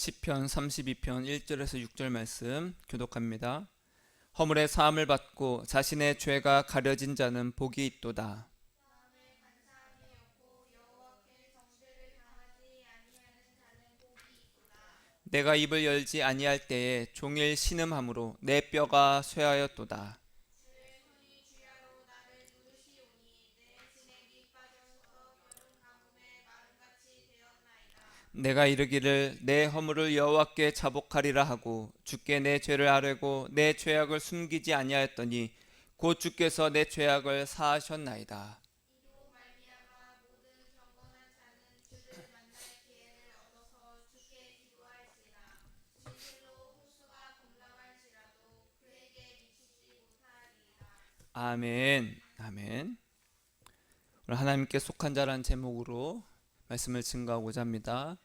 시편 32편 1절에서 6절 말씀 교독합니다. 허물의 사함을 받고 자신의 죄가 가려진 자는 복이 있도다. 내가 입을 열지 아니할 때에 종일 신음함으로 내 뼈가 쇠하였도다. 내가 이르기를 내 허물을 여호와께 자복하리라 하고 주께 내 죄를 아뢰고 내 죄악을 숨기지 아니하였더니 곧 주께서 내 죄악을 사하셨나이다. 아멘. 아멘. 오늘 하나님께 속한 자라는 제목으로 말씀을 증거하고자 합니다.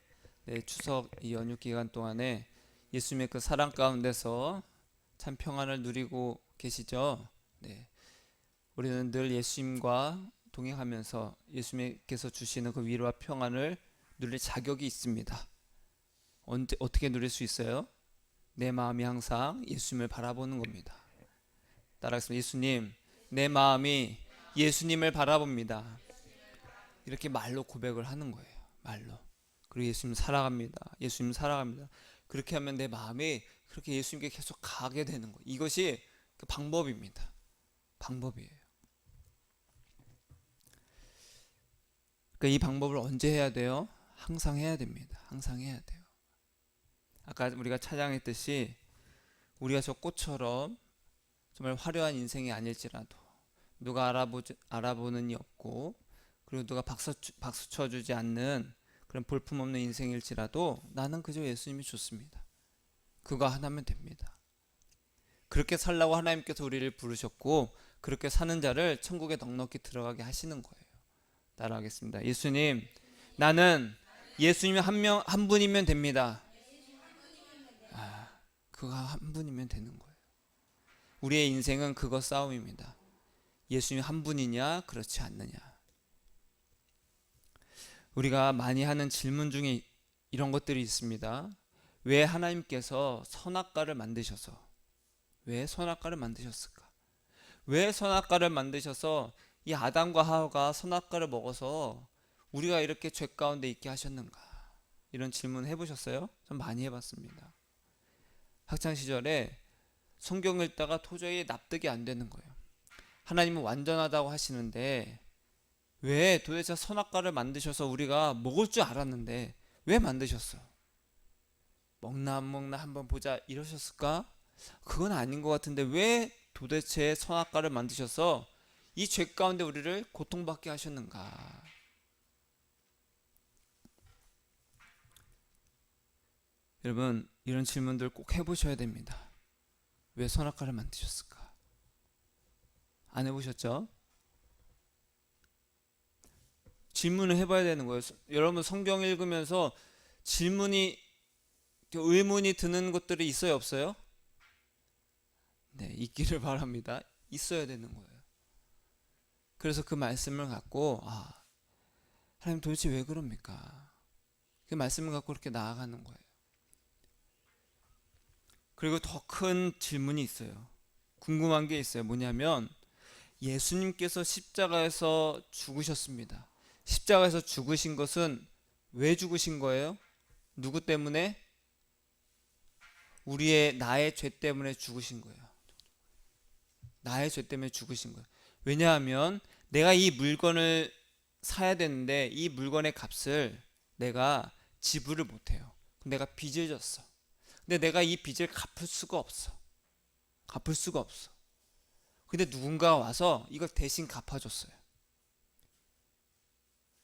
네, 추석 이 연휴 기간 동안에 예수님의 그 사랑 가운데서 참 평안을 누리고 계시죠? 네, 우리는 늘 예수님과 동행하면서 예수님께서 주시는 그 위로와 평안을 누릴 자격이 있습니다. 어떻게 누릴 수 있어요? 내 마음이 항상 예수님을 바라보는 겁니다. 따라하겠습니다. 예수님, 내 마음이 예수님을 바라봅니다. 이렇게 말로 고백을 하는 거예요. 말로. 그리고 예수님 사랑합니다. 예수님 사랑합니다. 그렇게 하면 내 마음이 그렇게 예수님께 계속 가게 되는 거예요. 이것이 그 방법입니다. 방법이에요. 그러니까 이 방법을 언제 해야 돼요? 항상 해야 됩니다. 항상 해야 돼요. 아까 우리가 찬양했듯이 우리가 저 꽃처럼 정말 화려한 인생이 아닐지라도 누가 알아보는 이 없고 그리고 누가 박수 쳐주지 않는 그런 볼품없는 인생일지라도 나는 그저 예수님이 좋습니다. 그거 하나면 됩니다. 그렇게 살라고 하나님께서 우리를 부르셨고 그렇게 사는 자를 천국에 넉넉히 들어가게 하시는 거예요. 따라하겠습니다. 예수님, 나는 예수님 한 분이면 됩니다. 그거 한 분이면 되는 거예요. 우리의 인생은 그거 싸움입니다. 예수님 한 분이냐 그렇지 않느냐. 우리가 많이 하는 질문 중에 이런 것들이 있습니다. 왜 하나님께서 선악과를 만드셔서 왜 선악과를 만드셨을까? 왜 선악과를 만드셔서 이 아담과 하와가 선악과를 먹어서 우리가 이렇게 죄 가운데 있게 하셨는가? 이런 질문 해보셨어요? 전 많이 해봤습니다. 학창시절에 성경 읽다가 도저히 납득이 안 되는 거예요. 하나님은 완전하다고 하시는데 왜 도대체 선악과를 만드셔서 우리가 먹을 줄 알았는데 왜 만드셨어? 먹나 안 먹나 한번 보자 이러셨을까? 그건 아닌 것 같은데 왜 도대체 선악과를 만드셔서 이 죄 가운데 우리를 고통받게 하셨는가? 여러분 이런 질문들 꼭 해보셔야 됩니다. 왜 선악과를 만드셨을까? 안 해보셨죠? 질문을 해봐야 되는 거예요. 여러분 성경 읽으면서 의문이 드는 것들이 있어요, 없어요? 네, 있기를 바랍니다. 있어야 되는 거예요. 그래서 그 말씀을 갖고 하나님 도대체 왜 그럽니까? 그 말씀을 갖고 그렇게 나아가는 거예요. 그리고 더 큰 질문이 있어요. 궁금한 게 있어요. 뭐냐면 예수님께서 십자가에서 죽으셨습니다. 십자가에서 죽으신 것은 왜 죽으신 거예요? 누구 때문에? 나의 죄 때문에 죽으신 거예요. 나의 죄 때문에 죽으신 거예요. 왜냐하면 내가 이 물건을 사야 되는데 이 물건의 값을 내가 지불을 못해요. 내가 빚을 졌어. 근데 내가 이 빚을 갚을 수가 없어. 갚을 수가 없어. 근데 누군가가 와서 이걸 대신 갚아줬어요.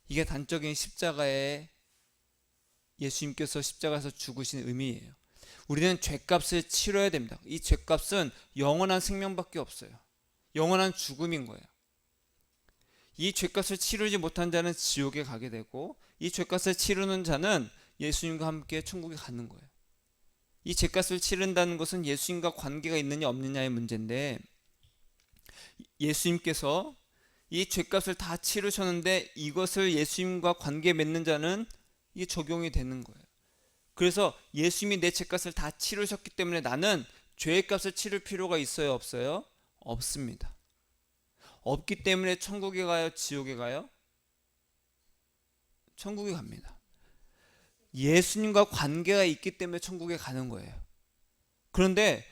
이게 단적인 십자가의 예수님께서 십자가에서 죽으신 의미예요. 우리는 죄값을 치러야 됩니다. 이 죄값은 영원한 생명밖에 없어요. 영원한 죽음인 거예요. 이 죄값을 치르지 못한 자는 지옥에 가게 되고 이 죄값을 치르는 자는 예수님과 함께 천국에 가는 거예요. 이 죄값을 치른다는 것은 예수님과 관계가 있느냐 없느냐의 문제인데 예수님께서 이 죄값을 다 치르셨는데 이것을 예수님과 관계 맺는 자는 이게 적용이 되는 거예요. 그래서 예수님이 내 죄값을 다 치르셨기 때문에 나는 죄의 값을 치를 필요가 있어요, 없어요? 없습니다. 없기 때문에 천국에 가요, 지옥에 가요? 천국에 갑니다. 예수님과 관계가 있기 때문에 천국에 가는 거예요. 그런데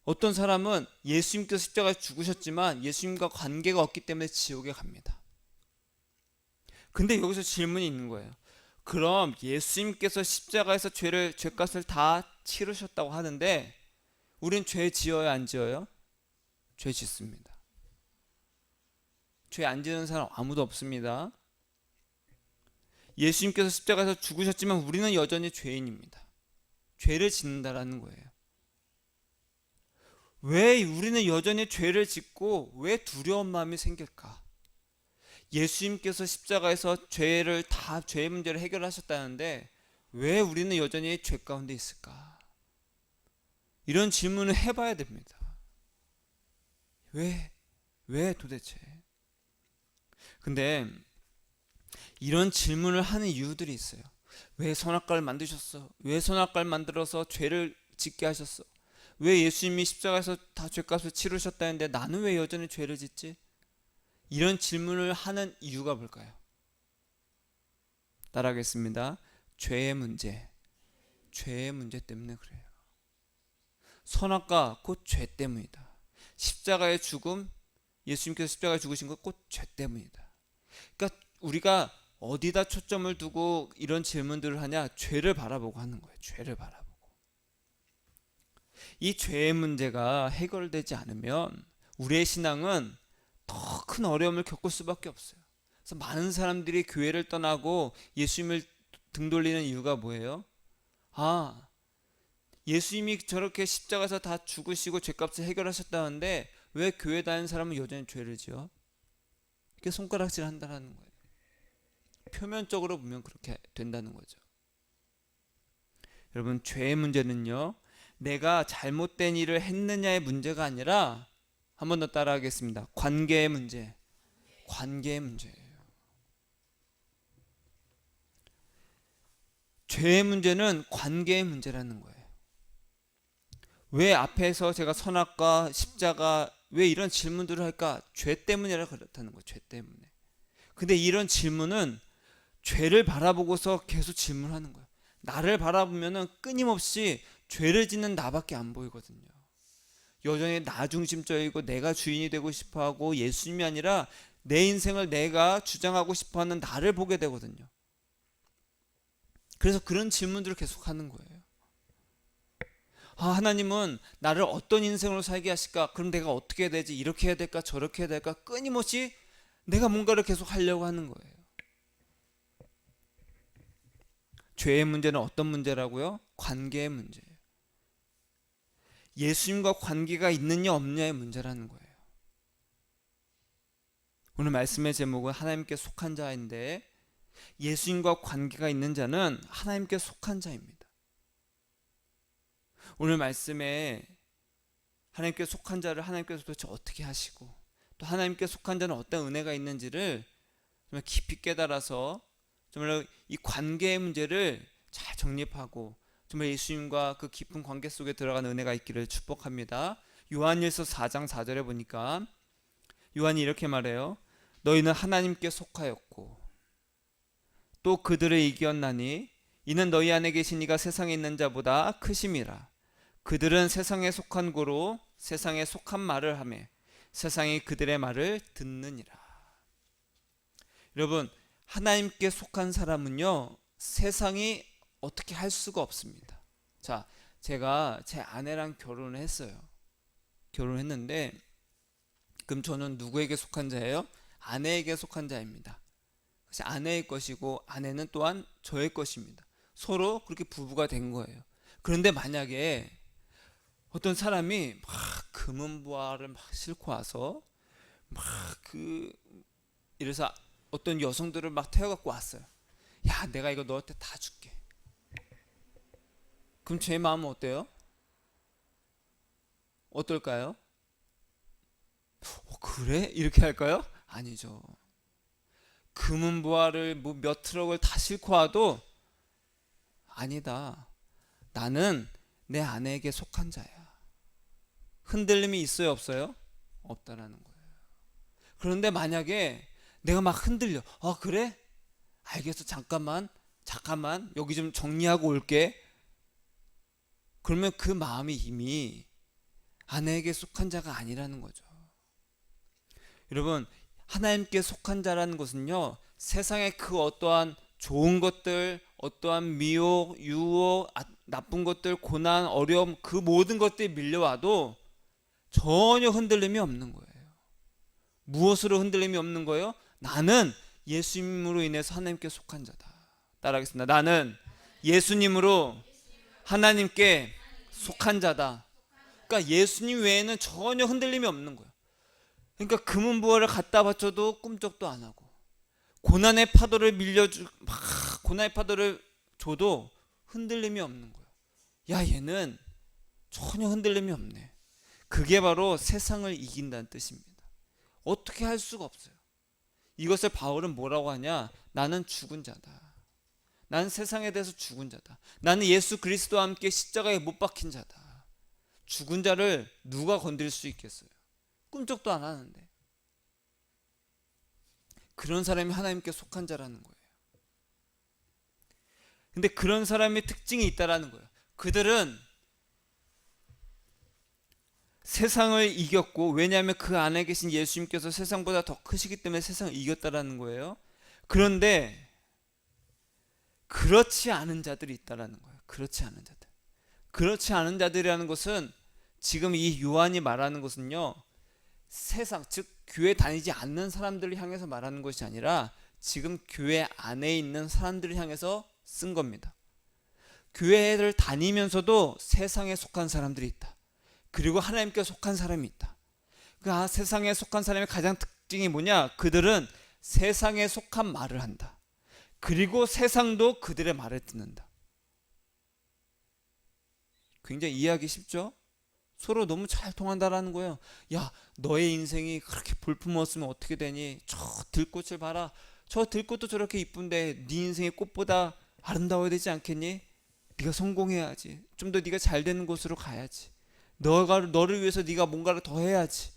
어떤 사람은 예수님께서 십자가에 죽으셨지만 예수님과 관계가 없기 때문에 지옥에 갑니다. 근데 여기서 질문이 있는 거예요. 그럼 예수님께서 십자가에서 죄값을 다 치르셨다고 하는데 우린 죄 지어요, 안 지어요? 죄 짓습니다. 죄 안 지는 사람 아무도 없습니다. 예수님께서 십자가에서 죽으셨지만 우리는 여전히 죄인입니다. 죄를 짓는다라는 거예요. 왜 우리는 여전히 죄를 짓고 왜 두려운 마음이 생길까? 예수님께서 십자가에서 죄의 문제를 해결하셨다는데 왜 우리는 여전히 죄 가운데 있을까? 이런 질문을 해봐야 됩니다. 왜 도대체? 근데 이런 질문을 하는 이유들이 있어요. 왜 선악과를 만드셨어? 왜 선악과를 만들어서 죄를 짓게 하셨어? 왜 예수님이 십자가에서 다 죄값을 치르셨다는데 나는 왜 여전히 죄를 짓지? 이런 질문을 하는 이유가 뭘까요? 따라하겠습니다. 죄의 문제 때문에 그래요. 선악과 곧 죄 때문이다. 십자가의 죽음, 예수님께서 십자가에 죽으신 것 곧 죄 때문이다. 그러니까 우리가 어디다 초점을 두고 이런 질문들을 하냐? 죄를 바라보고 하는 거예요. 죄를 바라보고. 이 죄의 문제가 해결되지 않으면 우리의 신앙은 더 큰 어려움을 겪을 수밖에 없어요. 그래서 많은 사람들이 교회를 떠나고 예수님을 등 돌리는 이유가 뭐예요? 예수님이 저렇게 십자가에서 다 죽으시고 죄값을 해결하셨다는데 왜 교회 다니는 사람은 여전히 죄를 지어? 이렇게 손가락질 한다는 거예요. 표면적으로 보면 그렇게 된다는 거죠. 여러분, 죄의 문제는요, 내가 잘못된 일을 했느냐의 문제가 아니라 한 번 더 따라하겠습니다. 관계의 문제예요. 죄의 문제는 관계의 문제라는 거예요. 왜 앞에서 제가 선악과 십자가 왜 이런 질문들을 할까? 죄 때문이라 그렇다는 거예요. 죄 때문에. 근데 이런 질문은 죄를 바라보고서 계속 질문하는 거예요. 나를 바라보면은 끊임없이 죄를 짓는 나밖에 안 보이거든요. 여전히 나 중심적이고 내가 주인이 되고 싶어하고 예수님이 아니라 내 인생을 내가 주장하고 싶어하는 나를 보게 되거든요. 그래서 그런 질문들을 계속 하는 거예요. 하나님은 나를 어떤 인생으로 살게 하실까? 그럼 내가 어떻게 해야 되지? 이렇게 해야 될까? 저렇게 해야 될까? 끊임없이 내가 뭔가를 계속 하려고 하는 거예요. 죄의 문제는 어떤 문제라고요? 관계의 문제예요. 예수님과 관계가 있느냐 없느냐의 문제라는 거예요. 오늘 말씀의 제목은 하나님께 속한 자인데 예수님과 관계가 있는 자는 하나님께 속한 자입니다. 오늘 말씀에 하나님께 속한 자를 하나님께서 도대체 어떻게 하시고 또 하나님께 속한 자는 어떤 은혜가 있는지를 정말 깊이 깨달아서 정말 이 관계의 문제를 잘 정립하고 정말 예수님과 그 깊은 관계 속에 들어가는 은혜가 있기를 축복합니다. 요한일서 4장 4절에 보니까 요한이 이렇게 말해요. 너희는 하나님께 속하였고 또 그들을 이겼나니 이는 너희 안에 계신 이가 세상에 있는 자보다 크심이라. 그들은 세상에 속한 고로 세상에 속한 말을 하며 세상이 그들의 말을 듣느니라. 여러분, 하나님께 속한 사람은요, 세상이 어떻게 할 수가 없습니다. 자, 제가 제 아내랑 결혼을 했어요. 결혼했는데 그럼 저는 누구에게 속한 자예요? 아내에게 속한 자입니다. 그래서 아내의 것이고 아내는 또한 저의 것입니다. 서로 그렇게 부부가 된 거예요. 그런데 만약에 어떤 사람이 막 금은보화를 막 싣고 와서 막 이래서 어떤 여성들을 막 태워갖고 왔어요. 야, 내가 이거 너한테 다 줄게. 그럼 제 마음은 어때요? 어떨까요? 그래? 이렇게 할까요? 아니죠. 금은보화를 뭐 몇 트럭을 다 싣고 와도 아니다. 나는 내 아내에게 속한 자야. 흔들림이 있어요, 없어요? 없다라는 거예요. 그런데 만약에 내가 막 흔들려. 그래? 알겠어. 잠깐만 여기 좀 정리하고 올게. 그러면 그 마음이 이미 아내에게 속한 자가 아니라는 거죠. 여러분, 하나님께 속한 자라는 것은요, 세상의 그 어떠한 좋은 것들, 어떠한 미혹, 유혹, 나쁜 것들, 고난, 어려움, 그 모든 것들이 밀려와도 전혀 흔들림이 없는 거예요. 무엇으로 흔들림이 없는 거예요? 나는 예수님으로 인해서 하나님께 속한 자다. 따라하겠습니다. 나는 예수님으로 하나님께 속한 자다. 그러니까 예수님 외에는 전혀 흔들림이 없는 거예요. 그러니까 금은부활을 갖다 바쳐도 꿈쩍도 안 하고, 고난의 파도를 고난의 파도를 줘도 흔들림이 없는 거예요. 야, 얘는 전혀 흔들림이 없네. 그게 바로 세상을 이긴다는 뜻입니다. 어떻게 할 수가 없어요. 이것을 바울은 뭐라고 하냐? 나는 죽은 자다. 나는 세상에 대해서 죽은 자다. 나는 예수 그리스도와 함께 십자가에 못 박힌 자다. 죽은 자를 누가 건드릴 수 있겠어요? 꿈쩍도 안 하는데. 그런 사람이 하나님께 속한 자라는 거예요. 근데 그런 사람의 특징이 있다라는 거예요. 그들은 세상을 이겼고, 왜냐하면 그 안에 계신 예수님께서 세상보다 더 크시기 때문에 세상을 이겼다라는 거예요. 그런데 그렇지 않은 자들이 있다라는 거예요. 그렇지 않은 자들. 그렇지 않은 자들이라는 것은, 지금 이 요한이 말하는 것은요, 세상, 즉 교회 다니지 않는 사람들을 향해서 말하는 것이 아니라 지금 교회 안에 있는 사람들을 향해서 쓴 겁니다. 교회를 다니면서도 세상에 속한 사람들이 있다. 그리고 하나님께 속한 사람이 있다. 그 세상에 속한 사람의 가장 특징이 뭐냐? 그들은 세상에 속한 말을 한다. 그리고 세상도 그들의 말을 듣는다. 굉장히 이해하기 쉽죠? 서로 너무 잘 통한다라는 거예요. 야, 너의 인생이 그렇게 볼품없으면 어떻게 되니? 저 들꽃을 봐라. 저 들꽃도 저렇게 이쁜데 네 인생의 꽃보다 아름다워야 되지 않겠니? 네가 성공해야지. 좀 더 네가 잘 되는 곳으로 가야지. 너를 위해서 네가 뭔가를 더 해야지.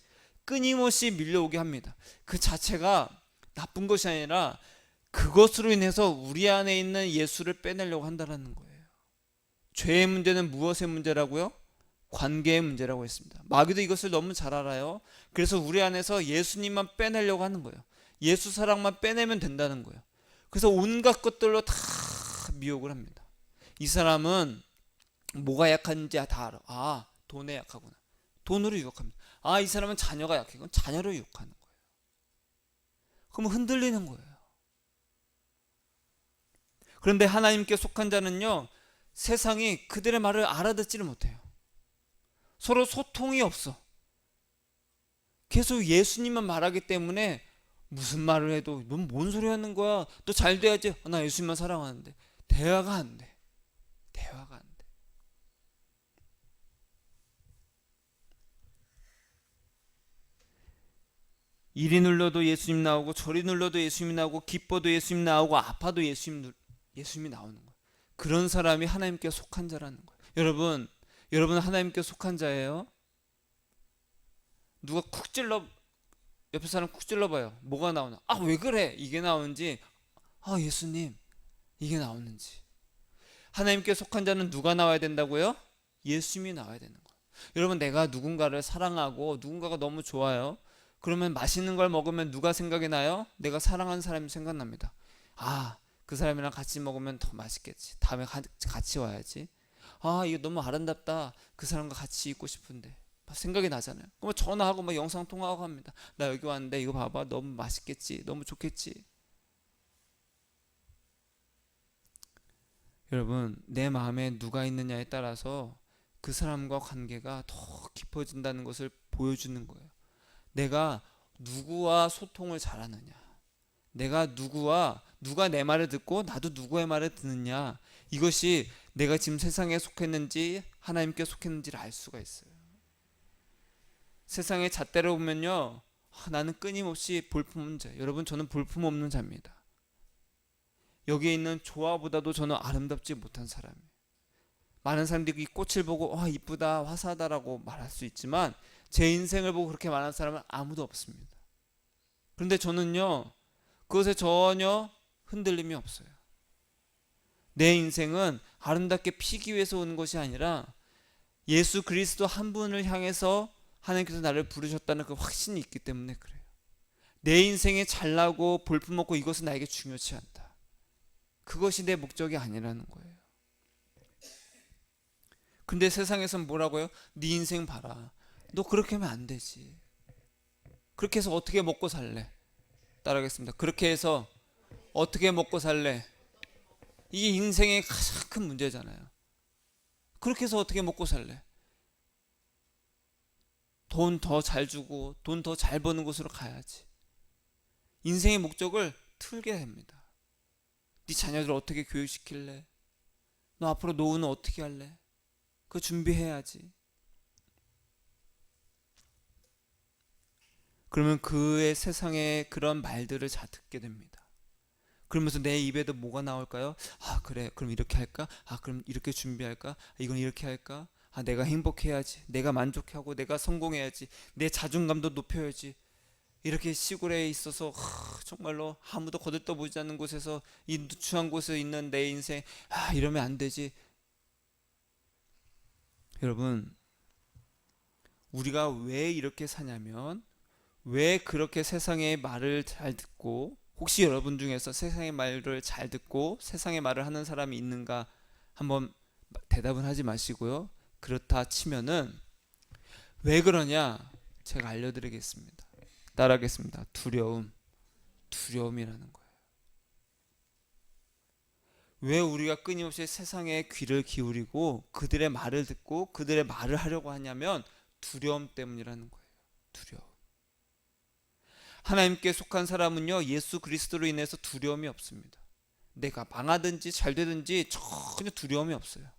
끊임없이 밀려오게 합니다. 그 자체가 나쁜 것이 아니라 그것으로 인해서 우리 안에 있는 예수를 빼내려고 한다는 거예요. 죄의 문제는 무엇의 문제라고요? 관계의 문제라고 했습니다. 마귀도 이것을 너무 잘 알아요. 그래서 우리 안에서 예수님만 빼내려고 하는 거예요. 예수 사랑만 빼내면 된다는 거예요. 그래서 온갖 것들로 다 미혹을 합니다. 이 사람은 뭐가 약한지 다 알아. 돈에 약하구나. 돈으로 유혹합니다. 이 사람은 자녀가 약해. 그건 자녀로 유혹하는 거예요. 그러면 흔들리는 거예요. 그런데 하나님께 속한 자는요, 세상이 그들의 말을 알아듣지를 못해요. 서로 소통이 없어. 계속 예수님만 말하기 때문에 무슨 말을 해도 넌 뭔 소리 하는 거야? 너 잘 돼야지. 나 예수님만 사랑하는데. 대화가 안 돼. 대화가 안 돼. 이리 눌러도 예수님 나오고, 저리 눌러도 예수님 나오고, 기뻐도 예수님 나오고, 아파도 예수님이 나오는 거예요. 그런 사람이 하나님께 속한 자라는 거예요. 여러분 하나님께 속한 자예요. 누가 쿡 찔러, 옆에 사람 쿡 찔러봐요. 뭐가 나오나? 왜 그래? 이게 나오는지, 예수님, 이게 나오는지. 하나님께 속한 자는 누가 나와야 된다고요? 예수님이 나와야 되는 거예요. 여러분, 내가 누군가를 사랑하고 누군가가 너무 좋아요. 그러면 맛있는 걸 먹으면 누가 생각이 나요? 내가 사랑하는 사람이 생각납니다. 그 사람이랑 같이 먹으면 더 맛있겠지. 다음에 같이 와야지. 이거 너무 아름답다. 그 사람과 같이 있고 싶은데. 생각이 나잖아요. 그럼 전화하고 막 영상 통화하고 합니다. 나 여기 왔는데 이거 봐봐. 너무 맛있겠지. 너무 좋겠지. 여러분, 내 마음에 누가 있느냐에 따라서 그 사람과 관계가 더 깊어진다는 것을 보여주는 거예요. 내가 누구와 소통을 잘하느냐, 내가 누가 내 말을 듣고 나도 누구의 말을 듣느냐, 이것이 내가 지금 세상에 속했는지 하나님께 속했는지를 알 수가 있어요. 세상의 잣대를 보면요, 나는 끊임없이 볼품없는 자. 여러분, 저는 볼품없는 자입니다. 여기에 있는 조화보다도 저는 아름답지 못한 사람이에요. 많은 사람들이 이 꽃을 보고 이쁘다, 화사하다라고 말할 수 있지만 제 인생을 보고 그렇게 말하는 사람은 아무도 없습니다. 그런데 저는요, 그것에 전혀 흔들림이 없어요. 내 인생은 아름답게 피기 위해서 오는 것이 아니라 예수 그리스도 한 분을 향해서 하나님께서 나를 부르셨다는 그 확신이 있기 때문에 그래요. 내 인생에 잘나고 볼품없고 이것은 나에게 중요치 않다. 그것이 내 목적이 아니라는 거예요. 근데 세상에서는 뭐라고요? 네 인생 봐라. 너 그렇게 하면 안 되지. 그렇게 해서 어떻게 먹고 살래? 따라하겠습니다. 그렇게 해서 어떻게 먹고 살래? 이게 인생의 가장 큰 문제잖아요. 그렇게 해서 어떻게 먹고 살래? 돈 더 잘 주고 돈 더 잘 버는 곳으로 가야지. 인생의 목적을 틀게 됩니다. 네 자녀들 어떻게 교육시킬래? 너 앞으로 노후는 어떻게 할래? 그거 준비해야지. 그러면 그의 세상에 그런 말들을 잘 듣게 됩니다. 그러면서 내 입에도 뭐가 나올까요? 그래, 그럼 이렇게 할까? 그럼 이렇게 준비할까? 이건 이렇게 할까? 내가 행복해야지. 내가 만족하고 내가 성공해야지. 내 자존감도 높여야지. 이렇게 시골에 있어서 정말로 아무도 거들떠보지 않는 곳에서 이 누추한 곳에 있는 내 인생 이러면 안 되지. 여러분, 우리가 왜 이렇게 사냐면, 왜 그렇게 세상의 말을 잘 듣고, 혹시 여러분 중에서 세상의 말을 잘 듣고 세상의 말을 하는 사람이 있는가 한번 대답은 하지 마시고요. 그렇다 치면은 왜 그러냐 제가 알려드리겠습니다. 따라하겠습니다. 두려움이라는 거예요. 왜 우리가 끊임없이 세상에 귀를 기울이고 그들의 말을 듣고 그들의 말을 하려고 하냐면 두려움 때문이라는 거예요. 두려움. 하나님께 속한 사람은요, 예수 그리스도로 인해서 두려움이 없습니다. 내가 망하든지 잘 되든지 전혀 두려움이 없어요.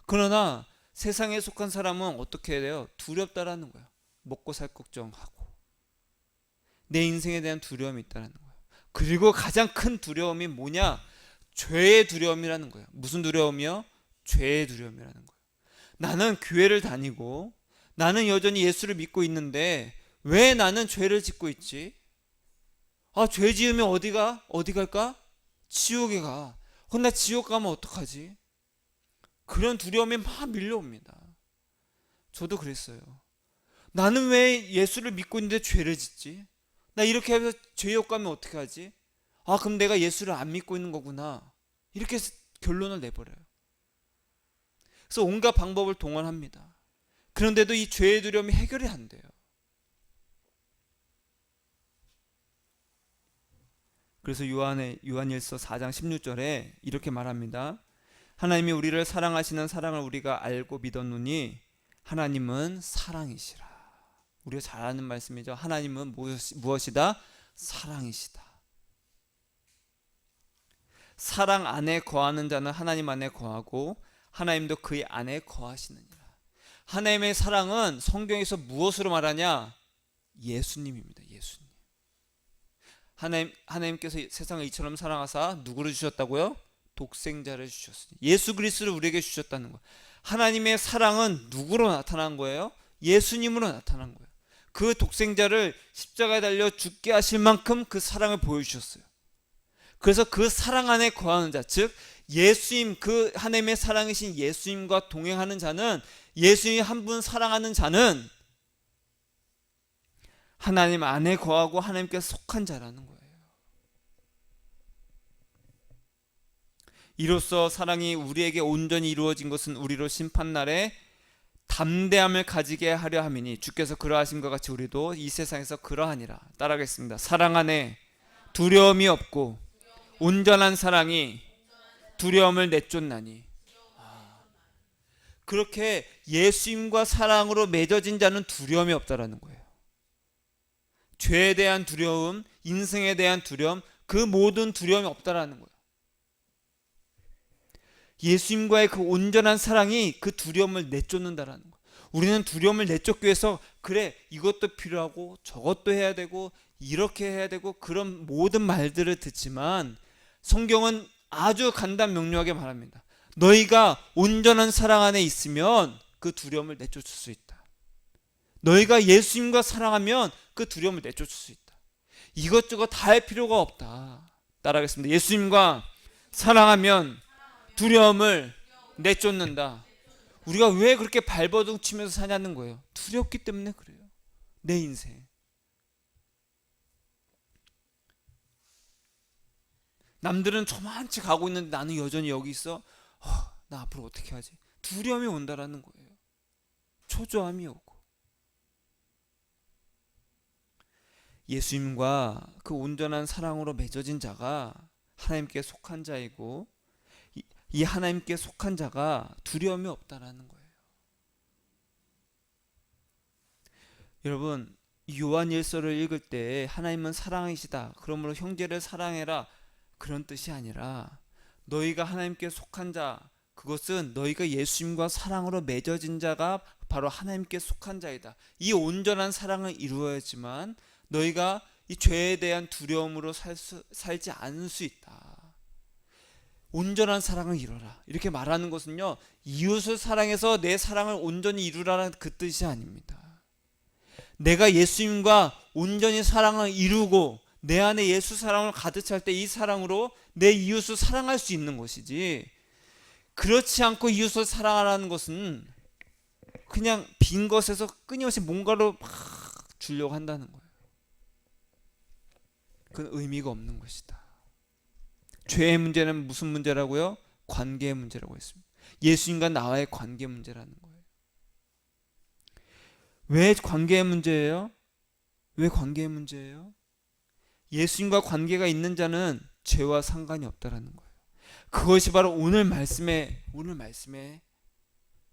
그러나 세상에 속한 사람은 어떻게 해야 돼요? 두렵다라는 거예요. 먹고 살 걱정하고 내 인생에 대한 두려움이 있다는 거예요. 그리고 가장 큰 두려움이 뭐냐? 죄의 두려움이라는 거예요. 무슨 두려움이요? 죄의 두려움이라는 거예요. 나는 교회를 다니고 나는 여전히 예수를 믿고 있는데 왜 나는 죄를 짓고 있지? 죄 지으면 어디 갈까? 지옥에 가. 그럼 나 지옥 가면 어떡하지? 그런 두려움이 막 밀려옵니다. 저도 그랬어요. 나는 왜 예수를 믿고 있는데 죄를 짓지? 나 이렇게 해서 죄역 가면 어떡하지? 그럼 내가 예수를 안 믿고 있는 거구나. 이렇게 결론을 내버려요. 그래서 온갖 방법을 동원합니다. 그런데도 이 죄의 두려움이 해결이 안 돼요. 그래서 요한일서 4장 16절에 이렇게 말합니다. 하나님이 우리를 사랑하시는 사랑을 우리가 알고 믿었노니 하나님은 사랑이시라. 우리가 잘 아는 말씀이죠. 하나님은 무엇이다? 사랑이시다. 사랑 안에 거하는 자는 하나님 안에 거하고 하나님도 그의 안에 거하시느니라. 하나님의 사랑은 성경에서 무엇으로 말하냐? 예수님입니다. 예수님. 하나님께서 세상을 이처럼 사랑하사 누구를 주셨다고요? 독생자를 주셨으니 예수 그리스도를 우리에게 주셨다는 거예요. 하나님의 사랑은 누구로 나타난 거예요? 예수님으로 나타난 거예요. 그 독생자를 십자가에 달려 죽게 하실 만큼 그 사랑을 보여주셨어요. 그래서 그 사랑 안에 거하는 자, 즉 예수님, 그 하나님의 사랑이신 예수님과 동행하는 자는, 예수님 한 분 사랑하는 자는 하나님 안에 거하고 하나님께 속한 자라는 거예요. 이로써 사랑이 우리에게 온전히 이루어진 것은 우리로 심판날에 담대함을 가지게 하려 함이니 주께서 그러하신 것 같이 우리도 이 세상에서 그러하니라. 따라하겠습니다. 사랑 안에 두려움이 없고 온전한 사랑이 두려움을 내쫓나니. 그렇게 예수님과 사랑으로 맺어진 자는 두려움이 없다라는 거예요. 죄에 대한 두려움, 인생에 대한 두려움, 그 모든 두려움이 없다라는 거예요. 예수님과의 그 온전한 사랑이 그 두려움을 내쫓는다라는 거예요. 우리는 두려움을 내쫓기 위해서 그래 이것도 필요하고 저것도 해야 되고 이렇게 해야 되고 그런 모든 말들을 듣지만 성경은 아주 간단 명료하게 말합니다. 너희가 온전한 사랑 안에 있으면 그 두려움을 내쫓을 수 있다. 너희가 예수님과 사랑하면 그 두려움을 내쫓을 수 있다. 이것저것 다 할 필요가 없다. 따라하겠습니다. 예수님과 사랑하면 두려움을 내쫓는다. 우리가 왜 그렇게 발버둥 치면서 사냐는 거예요. 두렵기 때문에 그래요. 내 인생. 남들은 저만치 가고 있는데 나는 여전히 여기 있어. 나 앞으로 어떻게 하지? 두려움이 온다라는 거예요. 초조함이 오고. 예수님과 그 온전한 사랑으로 맺어진 자가 하나님께 속한 자이고, 이 하나님께 속한 자가 두려움이 없다라는 거예요. 여러분, 요한일서를 읽을 때 하나님은 사랑이시다, 그러므로 형제를 사랑해라, 그런 뜻이 아니라 너희가 하나님께 속한 자, 그것은 너희가 예수님과 사랑으로 맺어진 자가 바로 하나님께 속한 자이다. 이 온전한 사랑을 이루어야지만 너희가 이 죄에 대한 두려움으로 살지 않을 수 있다. 온전한 사랑을 이루라, 이렇게 말하는 것은요, 이웃을 사랑해서 내 사랑을 온전히 이루라는 그 뜻이 아닙니다. 내가 예수님과 온전히 사랑을 이루고 내 안에 예수 사랑을 가득 찰 때 이 사랑으로 내 이웃을 사랑할 수 있는 것이지, 그렇지 않고 이웃을 사랑하라는 것은 그냥 빈 것에서 끊임없이 뭔가를 막 주려고 한다는 거예요. 그건 의미가 없는 것이다. 죄의 문제는 무슨 문제라고요? 관계의 문제라고 했습니다. 예수님과 나와의 관계 문제라는 거예요. 왜 관계의 문제예요? 왜 관계의 문제예요? 예수님과 관계가 있는 자는 죄와 상관이 없다라는 거예요. 그것이 바로 오늘 말씀에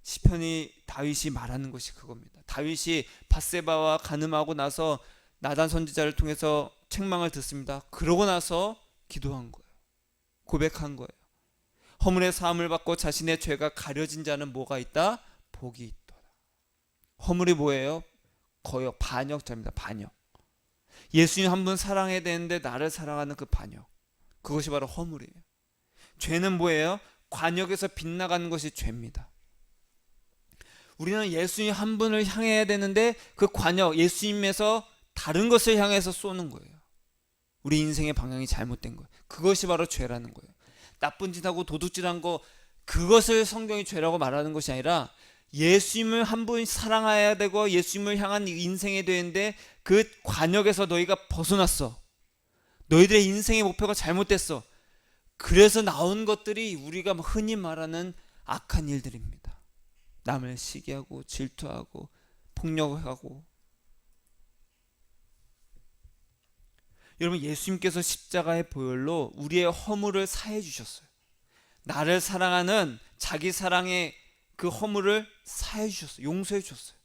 시편이 다윗이 말하는 것이 그겁니다. 다윗이 밧세바와 간음하고 나서 나단 선지자를 통해서 책망을 듣습니다. 그러고 나서 기도한 거예요. 고백한 거예요. 허물의 사함을 받고 자신의 죄가 가려진 자는 뭐가 있다? 복이 있더라. 허물이 뭐예요? 거역, 반역자입니다. 반역. 예수님 한 분 사랑해야 되는데 나를 사랑하는 그 반역, 그것이 바로 허물이에요. 죄는 뭐예요? 관역에서 빗나가는 것이 죄입니다. 우리는 예수님 한 분을 향해야 되는데 그 관역, 예수님에서 다른 것을 향해서 쏘는 거예요. 우리 인생의 방향이 잘못된 거예요. 그것이 바로 죄라는 거예요. 나쁜 짓하고 도둑질한 거, 그것을 성경이 죄라고 말하는 것이 아니라 예수님을 한 분 사랑해야 되고 예수님을 향한 인생이 되는데 그 관역에서 너희가 벗어났어. 너희들의 인생의 목표가 잘못됐어. 그래서 나온 것들이 우리가 흔히 말하는 악한 일들입니다. 남을 시기하고 질투하고 폭력하고. 여러분, 예수님께서 십자가의 보혈로 우리의 허물을 사해 주셨어요. 나를 사랑하는 자기 사랑의 그 허물을 사해 주셨어요. 용서해 주셨어요.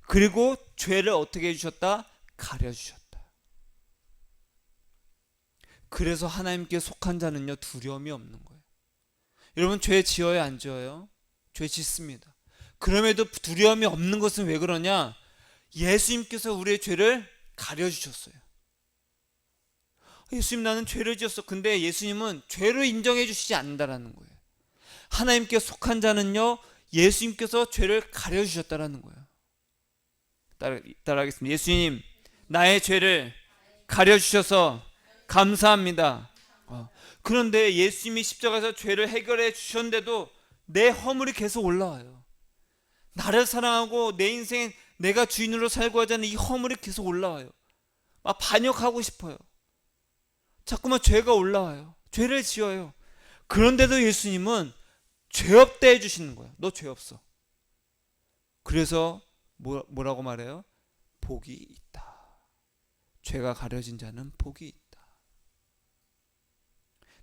그리고 죄를 어떻게 해주셨다? 가려주셨다. 그래서 하나님께 속한 자는요, 두려움이 없는 거예요. 여러분, 죄 지어요, 안 지어요? 죄 짓습니다. 그럼에도 두려움이 없는 것은 왜 그러냐? 예수님께서 우리의 죄를 가려주셨어요. 예수님, 나는 죄를 지었어. 근데 예수님은 죄를 인정해 주시지 않는다라는 거예요. 하나님께 속한 자는요, 예수님께서 죄를 가려주셨다라는 거예요. 따라하겠습니다. 예수님, 나의 죄를 가려주셔서 감사합니다. 그런데 예수님이 십자가에서 죄를 해결해 주셨는데도 내 허물이 계속 올라와요. 나를 사랑하고 내 인생 내가 주인으로 살고 하자는 이 허물이 계속 올라와요. 막 반역하고 싶어요. 자꾸만 죄가 올라와요. 죄를 지어요. 그런데도 예수님은 죄 없다 해주시는 거예요. 너 죄 없어. 그래서 뭐라고 말해요? 복이 있다. 죄가 가려진 자는 복이 있다.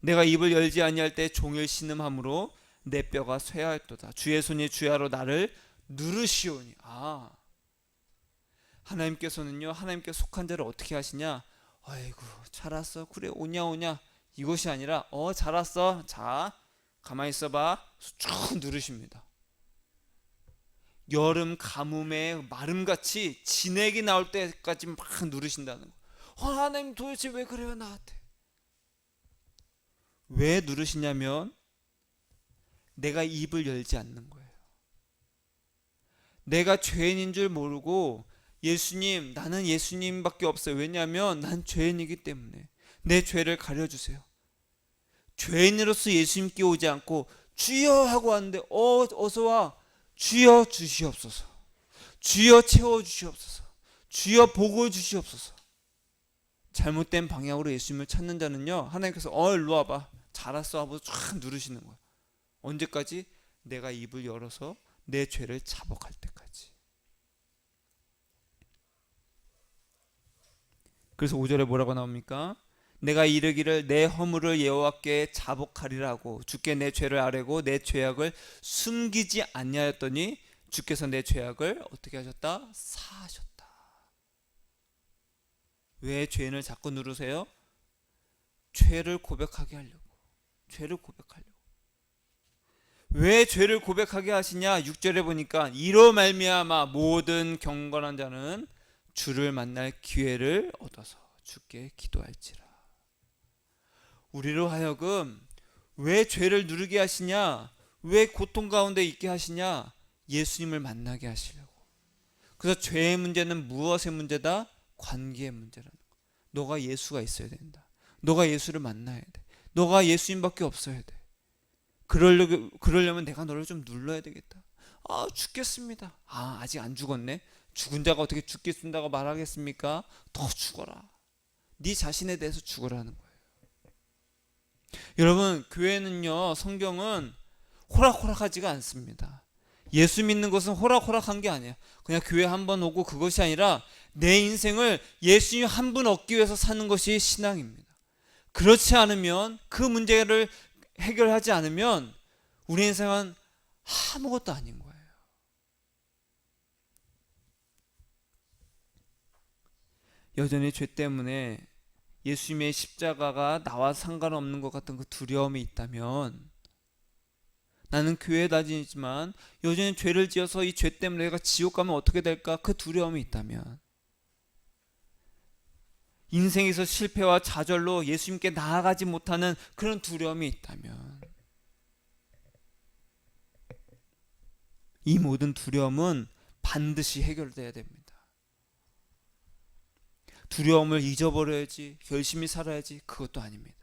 내가 입을 열지 아니할 때 종일 신음함으로 내 뼈가 쇠하였도다. 주의 손이 주야로 나를 누르시오니. 하나님께서는요, 하나님께 속한 자를 어떻게 하시냐? 아이고, 잘 왔어. 그래, 오냐 이것이 아니라 잘 왔어. 자, 가만히 있어봐. 쭉 누르십니다. 여름 가뭄에 마름같이 진액이 나올 때까지 막 누르신다는 거. 하나님 도대체 왜 그래요 나한테? 왜 누르시냐면 내가 입을 열지 않는 거예요. 내가 죄인인 줄 모르고 예수님, 나는 예수님밖에 없어요. 왜냐하면 난 죄인이기 때문에 내 죄를 가려주세요. 죄인으로서 예수님께 오지 않고 주여 하고 왔는데 어서 와. 주여 주시옵소서. 주여 채워주시옵소서. 주여 복을 주시옵소서. 잘못된 방향으로 예수님을 찾는 자는요, 하나님께서 일로 와봐, 잘했어 하고 쫙 누르시는 거예요. 언제까지? 내가 입을 열어서 내 죄를 자복할 때까지. 그래서 5절에 뭐라고 나옵니까? 내가 이르기를 내 허물을 여호와께 자복하리라고 주께 내 죄를 아뢰고 내 죄악을 숨기지 아니하였더니 주께서 내 죄악을 어떻게 하셨다? 사하셨다. 왜 죄인을 자꾸 누르세요? 죄를 고백하게 하려고. 죄를 고백하려고. 왜 죄를 고백하게 하시냐? 6절에 보니까 이로 말미암아 모든 경건한 자는 주를 만날 기회를 얻어서 주께 기도할지라. 우리로 하여금 왜 죄를 누르게 하시냐? 왜 고통 가운데 있게 하시냐? 예수님을 만나게 하시려고. 그래서 죄의 문제는 무엇의 문제다? 관계의 문제라는 거. 너가 예수가 있어야 된다. 너가 예수를 만나야 돼. 너가 예수님밖에 없어야 돼. 그러려면 내가 너를 좀 눌러야 되겠다. 죽겠습니다. 아직 안 죽었네. 죽은 자가 어떻게 죽겠습니다고 말하겠습니까? 더 죽어라. 네 자신에 대해서 죽으라는 거예요. 여러분, 교회는요, 성경은 호락호락하지가 않습니다. 예수 믿는 것은 호락호락한 게 아니에요. 그냥 교회 한 번 오고 그것이 아니라 내 인생을 예수님 한 분 얻기 위해서 사는 것이 신앙입니다. 그렇지 않으면, 그 문제를 해결하지 않으면 우리 인생은 아무것도 아닌 거예요. 여전히 죄 때문에 예수님의 십자가가 나와 상관없는 것 같은 그 두려움이 있다면, 나는 교회에 다니지만 여전히 죄를 지어서 이 죄 때문에 내가 지옥 가면 어떻게 될까? 그 두려움이 있다면, 인생에서 실패와 좌절로 예수님께 나아가지 못하는 그런 두려움이 있다면, 이 모든 두려움은 반드시 해결돼야 됩니다. 두려움을 잊어버려야지, 열심히 살아야지, 그것도 아닙니다.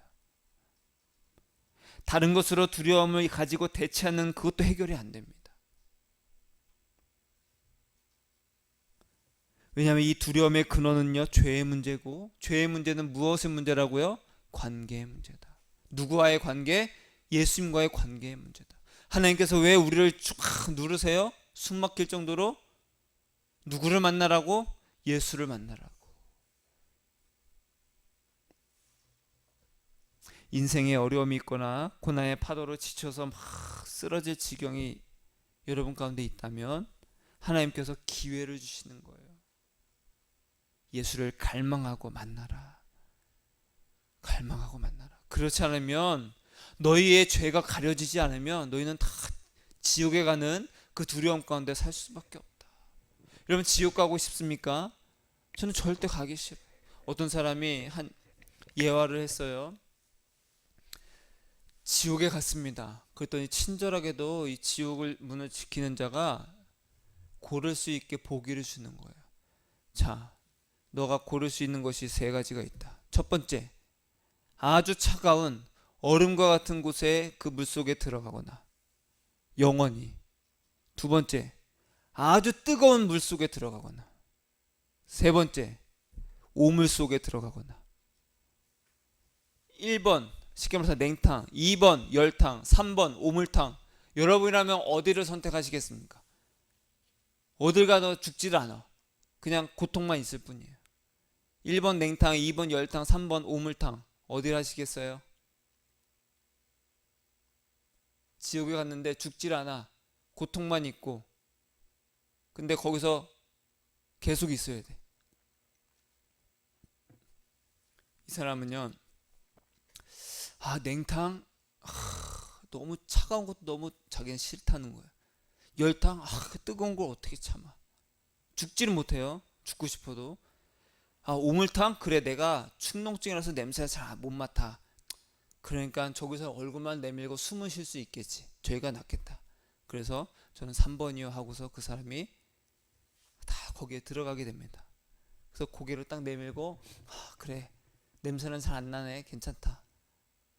다른 것으로 두려움을 가지고 대체하는 그것도 해결이 안 됩니다. 왜냐하면 이 두려움의 근원은요, 죄의 문제고, 죄의 문제는 무엇의 문제라고요? 관계의 문제다. 누구와의 관계? 예수님과의 관계의 문제다. 하나님께서 왜 우리를 쫙 누르세요? 숨 막힐 정도로? 누구를 만나라고? 예수를 만나라고. 인생에 어려움이 있거나 고난의 파도로 지쳐서 막 쓰러질 지경이 여러분 가운데 있다면 하나님께서 기회를 주시는 거예요. 예수를 갈망하고 만나라. 갈망하고 만나라. 그렇지 않으면, 너희의 죄가 가려지지 않으면 너희는 다 지옥에 가는 그 두려움 가운데 살 수밖에 없다. 여러분, 지옥 가고 싶습니까? 저는 절대 가기 싫어요. 어떤 사람이 한 예화를 했어요. 지옥에 갔습니다. 그랬더니 친절하게도 이 지옥을 문을 지키는 자가 고를 수 있게 보기를 주는 거예요. 자, 너가 고를 수 있는 것이 세 가지가 있다. 첫 번째, 아주 차가운 얼음과 같은 곳에 그 물속에 들어가거나 영원히. 두 번째, 아주 뜨거운 물속에 들어가거나. 세 번째, 오물 속에 들어가거나. 1번 쉽게 말해서 냉탕, 2번 열탕, 3번 오물탕. 여러분이라면 어디를 선택하시겠습니까? 어딜 가도 죽지를 않아. 그냥 고통만 있을 뿐이에요. 1번 냉탕, 2번 열탕, 3번 오물탕. 어딜 하시겠어요? 지옥에 갔는데 죽질 않아. 고통만 있고. 근데 거기서 계속 있어야 돼. 이 사람은요, 냉탕? 너무 차가운 것도 너무 자기는 싫다는 거야. 열탕? 뜨거운 걸 어떻게 참아. 죽지를 못해요. 죽고 싶어도. 오물탕? 그래, 내가 축농증이라서 냄새를 잘 못 맡아. 그러니까 저기서 얼굴만 내밀고 숨을 쉴 수 있겠지. 죄가 낫겠다. 그래서 저는 3번이요 하고서 그 사람이 다 거기에 들어가게 됩니다. 그래서 고개를 딱 내밀고 그래, 냄새는 잘 안 나네, 괜찮다,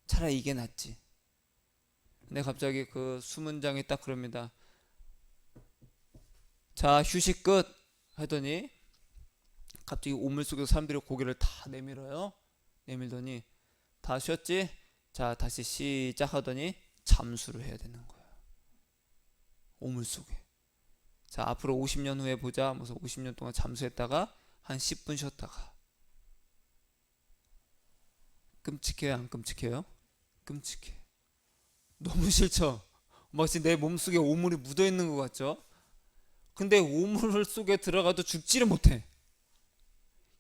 차라리 이게 낫지. 근데 갑자기 그 수문장이 딱 그럽니다. 자, 휴식 끝 하더니 갑자기 우물 속에서 사람들이 고개를 다 내밀어요. 내밀더니 다 쉬었지? 자, 다시 시작 하더니 잠수를 해야 되는 거예요. 우물 속에. 자, 앞으로 50년 후에 보자. 무슨 50년 동안 잠수했다가 한 10분 쉬었다가. 끔찍해요, 안 끔찍해요? 끔찍해. 너무 싫죠? 막 지금 내 몸속에 오물이 묻어 있는 것 같죠? 근데 오물 속에 들어가도 죽지를 못해.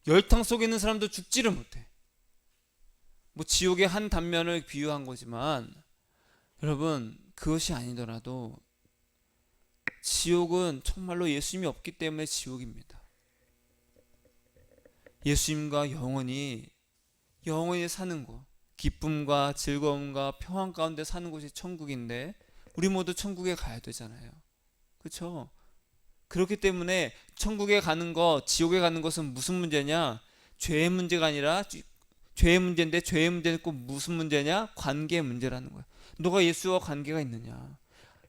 열탕 속에 있는 사람도 죽지를 못해. 뭐 지옥의 한 단면을 비유한 거지만 여러분, 그것이 아니더라도 지옥은 정말로 예수님이 없기 때문에 지옥입니다. 예수님과 영원히 사는 곳, 기쁨과 즐거움과 평안 가운데 사는 곳이 천국인데 우리 모두 천국에 가야 되잖아요. 그렇죠? 그렇기 때문에 천국에 가는 것, 지옥에 가는 것은 무슨 문제냐? 죄의 문제가 아니라 죄의 문제인데, 죄의 문제는 꼭 무슨 문제냐? 관계의 문제라는 거야. 너가 예수와 관계가 있느냐?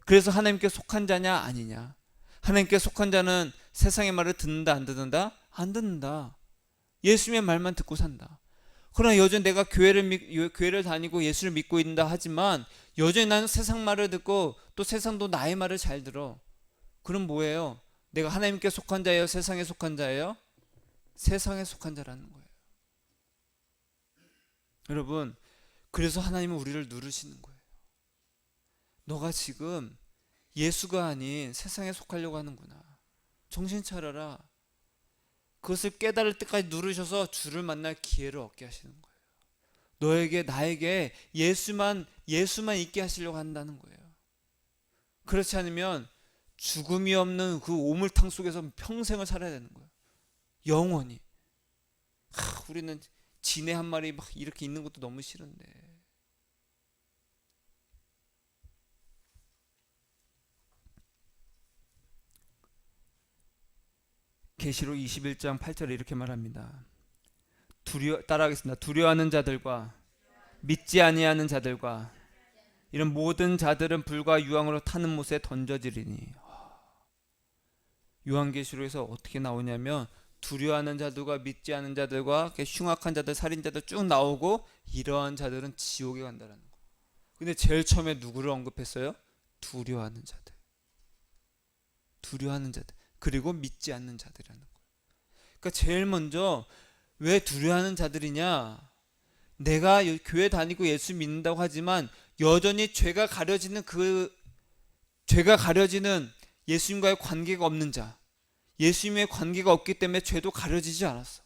그래서 하나님께 속한 자냐 아니냐? 하나님께 속한 자는 세상의 말을 듣는다 안 듣는다? 안 듣는다. 예수님의 말만 듣고 산다. 그러나 여전히 내가 교회를 다니고 예수를 믿고 있다 하지만 여전히 나는 세상 말을 듣고 또 세상도 나의 말을 잘 들어. 그럼 뭐예요? 내가 하나님께 속한 자예요? 세상에 속한 자예요? 세상에 속한 자라는 거예요. 여러분, 그래서 하나님은 우리를 누르시는 거예요. 너가 지금 예수가 아닌 세상에 속하려고 하는구나. 정신 차려라. 그것을 깨달을 때까지 누르셔서 주를 만날 기회를 얻게 하시는 거예요. 너에게, 나에게 예수만 있게 하시려고 한다는 거예요. 그렇지 않으면 죽음이 없는 그 오물탕 속에서 평생을 살아야 되는 거예요. 영원히. 우리는 지네 한 마리 막 이렇게 있는 것도 너무 싫은데. 계시록 21장 8절에 이렇게 말합니다. 따라하겠습니다. 두려워하는 자들과 믿지 아니하는 자들과 이런 모든 자들은 불과 유황으로 타는 못에 던져지리니. 요한계시록에서 어떻게 나오냐면 두려워하는 자들과 믿지 않는 자들과 흉악한 자들, 살인자들 쭉 나오고 이러한 자들은 지옥에 간다는 거. 근데 제일 처음에 누구를 언급했어요? 두려워하는 자들. 두려워하는 자들. 그리고 믿지 않는 자들이라는 거예요. 그러니까 제일 먼저 왜 두려워하는 자들이냐? 내가 교회 다니고 예수 믿는다고 하지만 여전히 죄가 가려지는 예수님과의 관계가 없는 자, 예수님의 관계가 없기 때문에 죄도 가려지지 않았어.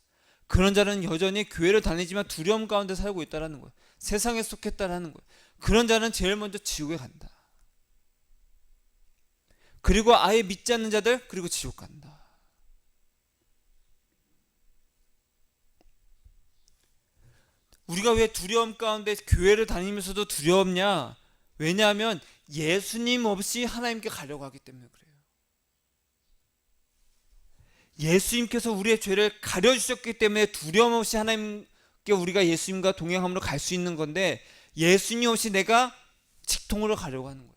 그런 자는 여전히 교회를 다니지만 두려움 가운데 살고 있다는 거예요. 세상에 속했다라는 거예요. 그런 자는 제일 먼저 지옥에 간다. 그리고 아예 믿지 않는 자들, 그리고 지옥 간다. 우리가 왜 두려움 가운데 교회를 다니면서도 두렵냐? 왜냐하면 예수님 없이 하나님께 가려고 하기 때문에 그래요. 예수님께서 우리의 죄를 가려주셨기 때문에 두려움 없이 하나님께 우리가 예수님과 동행함으로 갈 수 있는 건데, 예수님 없이 내가 직통으로 가려고 하는 거예요.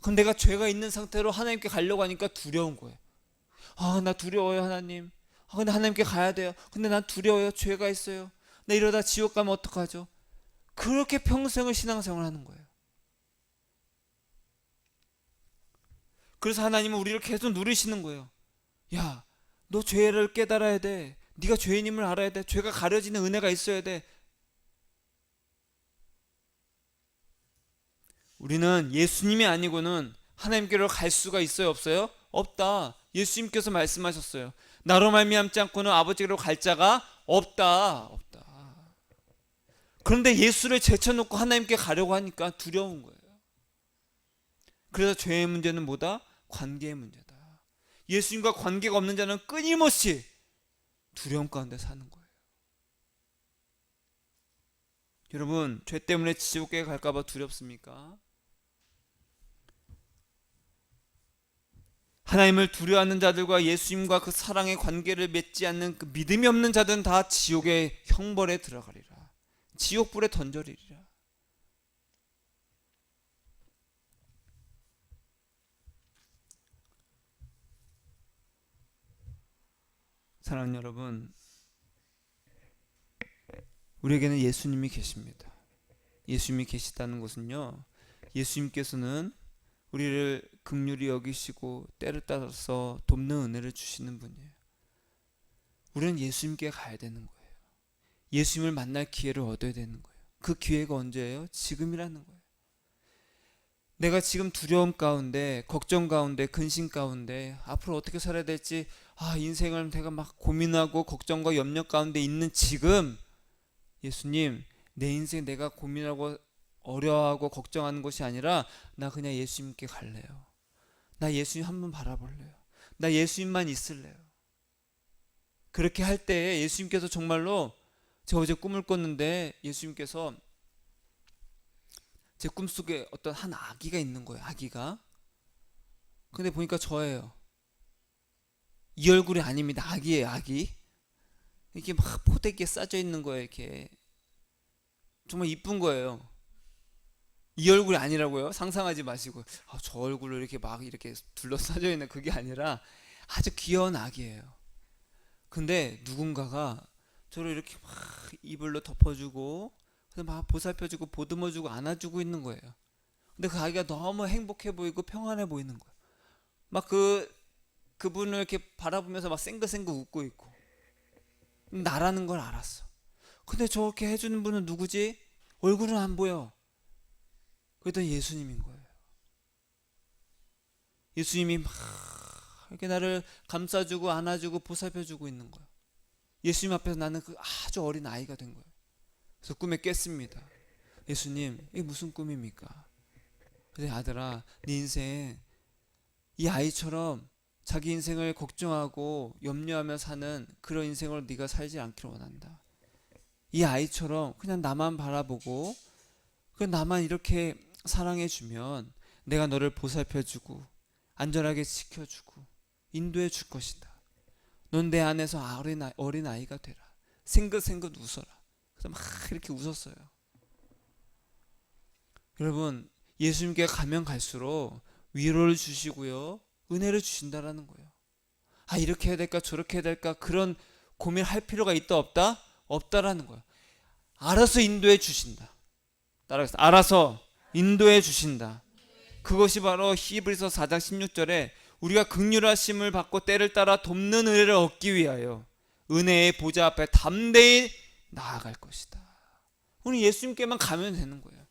그럼 내가 죄가 있는 상태로 하나님께 가려고 하니까 두려운 거예요. 나 두려워요, 하나님. 근데 하나님께 가야 돼요. 근데 난 두려워요. 죄가 있어요. 나 이러다 지옥 가면 어떡하죠? 그렇게 평생을 신앙생활 하는 거예요. 그래서 하나님은 우리를 계속 누르시는 거예요. 야, 너 죄를 깨달아야 돼. 네가 죄인임을 알아야 돼. 죄가 가려지는 은혜가 있어야 돼. 우리는 예수님이 아니고는 하나님께로 갈 수가 있어요, 없어요? 없다. 예수님께서 말씀하셨어요. 나로 말미암지 않고는 아버지께로 갈 자가 없다. 그런데 예수를 제쳐놓고 하나님께 가려고 하니까 두려운 거예요. 그래서 죄의 문제는 뭐다? 관계의 문제다. 예수님과 관계가 없는 자는 끊임없이 두려움 가운데 사는 거예요. 여러분, 죄 때문에 지옥에 갈까봐 두렵습니까? 하나님을 두려워하는 자들과 예수님과 그 사랑의 관계를 맺지 않는 그 믿음이 없는 자들은 다 지옥의 형벌에 들어가리라. 지옥불에 던져리리라. 사랑하는 여러분, 우리에게는 예수님이 계십니다. 예수님이 계시다는 것은요, 예수님께서는 우리를 긍휼히 여기시고 때를 따라서 돕는 은혜를 주시는 분이에요. 우리는 예수님께 가야 되는 거예요. 예수님을 만날 기회를 얻어야 되는 거예요. 그 기회가 언제예요? 지금이라는 거예요. 내가 지금 두려움 가운데, 걱정 가운데, 근심 가운데 앞으로 어떻게 살아야 될지 인생을 내가 막 고민하고 걱정과 염려 가운데 있는 지금, 예수님, 내 인생 내가 고민하고 어려워하고 걱정하는 것이 아니라 나 그냥 예수님께 갈래요. 나 예수님 한번 바라볼래요. 나 예수님만 있을래요. 그렇게 할 때 예수님께서 정말로, 제가 어제 꿈을 꿨는데 예수님께서 제 꿈속에 어떤 한 아기가 있는 거예요. 아기가. 근데 보니까 저예요. 이 얼굴이 아닙니다. 아기예요. 아기. 이렇게 막 포대기에 싸져 있는 거예요. 이렇게 정말 이쁜 거예요. 이 얼굴이 아니라고요? 상상하지 마시고 저 얼굴로 이렇게 막 이렇게 둘러싸져 있는 그게 아니라 아주 귀여운 아기예요. 근데 누군가가 저를 이렇게 막 이불로 덮어주고 막 보살펴주고 보듬어주고 안아주고 있는 거예요. 근데 그 아기가 너무 행복해 보이고 평안해 보이는 거예요. 막 그분을 이렇게 바라보면서 막 생긋생긋 웃고 있고, 나라는 걸 알았어. 근데 저렇게 해주는 분은 누구지? 얼굴은 안 보여. 그랬더니 예수님인 거예요. 예수님이 막 이렇게 나를 감싸주고 안아주고 보살펴주고 있는 거예요. 예수님 앞에서 나는 그 아주 어린 아이가 된 거예요. 그래서 꿈에 깼습니다. 예수님, 이게 무슨 꿈입니까? 그래서 아들아, 네 인생 이 아이처럼 자기 인생을 걱정하고 염려하며 사는 그런 인생을 네가 살지 않기를 원한다. 이 아이처럼 그냥 나만 바라보고 그 나만 이렇게 사랑해주면 내가 너를 보살펴주고 안전하게 지켜주고 인도해 줄 것이다. 넌 내 안에서 어린 아이가 되라. 생긋생긋 웃어라. 그래서 막 이렇게 웃었어요. 여러분, 예수님께 가면 갈수록 위로를 주시고요, 은혜를 주신다라는 거예요. 이렇게 해야 될까 저렇게 해야 될까 그런 고민할 필요가 있다 없다? 없다라는 거예요. 알아서 인도해 주신다. 따라서 알아서 인도해 주신다. 그것이 바로 히브리서 4장 16절에 우리가 긍휼하심을 받고 때를 따라 돕는 은혜를 얻기 위하여 은혜의 보좌 앞에 담대히 나아갈 것이다. 우리 예수님께만 가면 되는 거예요.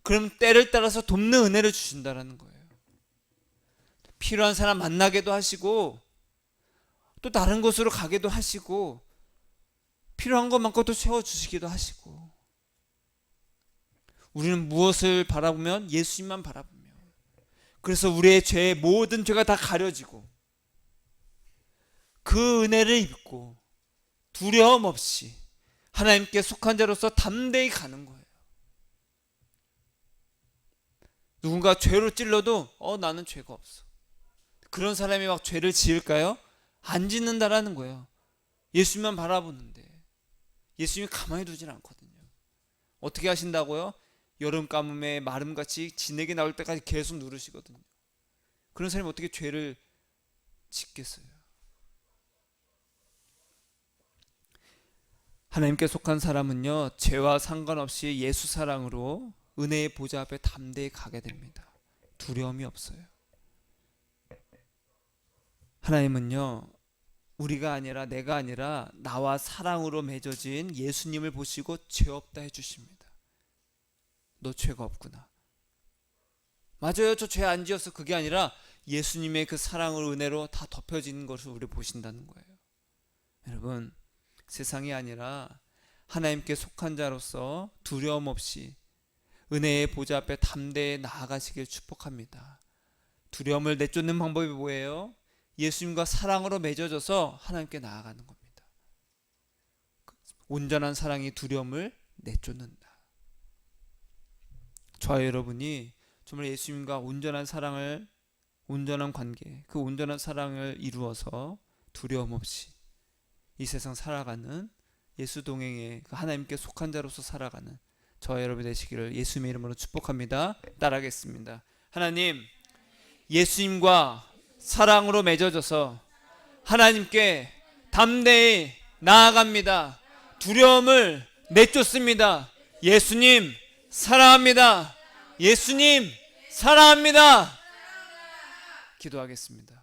그럼 때를 따라서 돕는 은혜를 주신다라는 거예요. 필요한 사람 만나게도 하시고 또 다른 곳으로 가게도 하시고 필요한 것만큼 또 채워주시기도 하시고, 우리는 무엇을 바라보면 예수님만 바라보며, 그래서 우리의 죄의 모든 죄가 다 가려지고 그 은혜를 입고 두려움 없이 하나님께 속한 자로서 담대히 가는 거예요. 누군가 죄로 찔러도 나는 죄가 없어. 그런 사람이 막 죄를 지을까요? 안 짓는다라는 거예요. 예수님만 바라보는데 예수님이 가만히 두질 않거든요. 어떻게 하신다고요? 여름 가뭄에 마름같이 진액이 나올 때까지 계속 누르시거든요. 그런 사람이 어떻게 죄를 짓겠어요? 하나님께 속한 사람은요, 죄와 상관없이 예수 사랑으로 은혜의 보좌 앞에 담대히 가게 됩니다. 두려움이 없어요. 하나님은요, 우리가 아니라 내가 아니라 나와 사랑으로 맺어진 예수님을 보시고 죄 없다 해주십니다. 너 죄가 없구나. 맞아요, 저 죄 안 지었어. 그게 아니라 예수님의 그 사랑으로 은혜로 다 덮여지는 것을 우리 보신다는 거예요. 여러분, 세상이 아니라 하나님께 속한 자로서 두려움 없이 은혜의 보좌 앞에 담대히 나아가시길 축복합니다. 두려움을 내쫓는 방법이 뭐예요? 예수님과 사랑으로 맺어져서 하나님께 나아가는 겁니다. 온전한 사랑이 두려움을 내쫓는다. 저와 여러분이 정말 예수님과 온전한 사랑을, 온전한 관계, 그 온전한 사랑을 이루어서 두려움 없이 이 세상 살아가는 예수 동행의 그 하나님께 속한 자로서 살아가는 저와 여러분 되시기를 예수님의 이름으로 축복합니다. 따라하겠습니다. 하나님, 예수님과 사랑으로 맺어져서 하나님께 담대히 나아갑니다. 두려움을 내쫓습니다. 예수님 사랑합니다. 예수님 사랑합니다. 기도하겠습니다.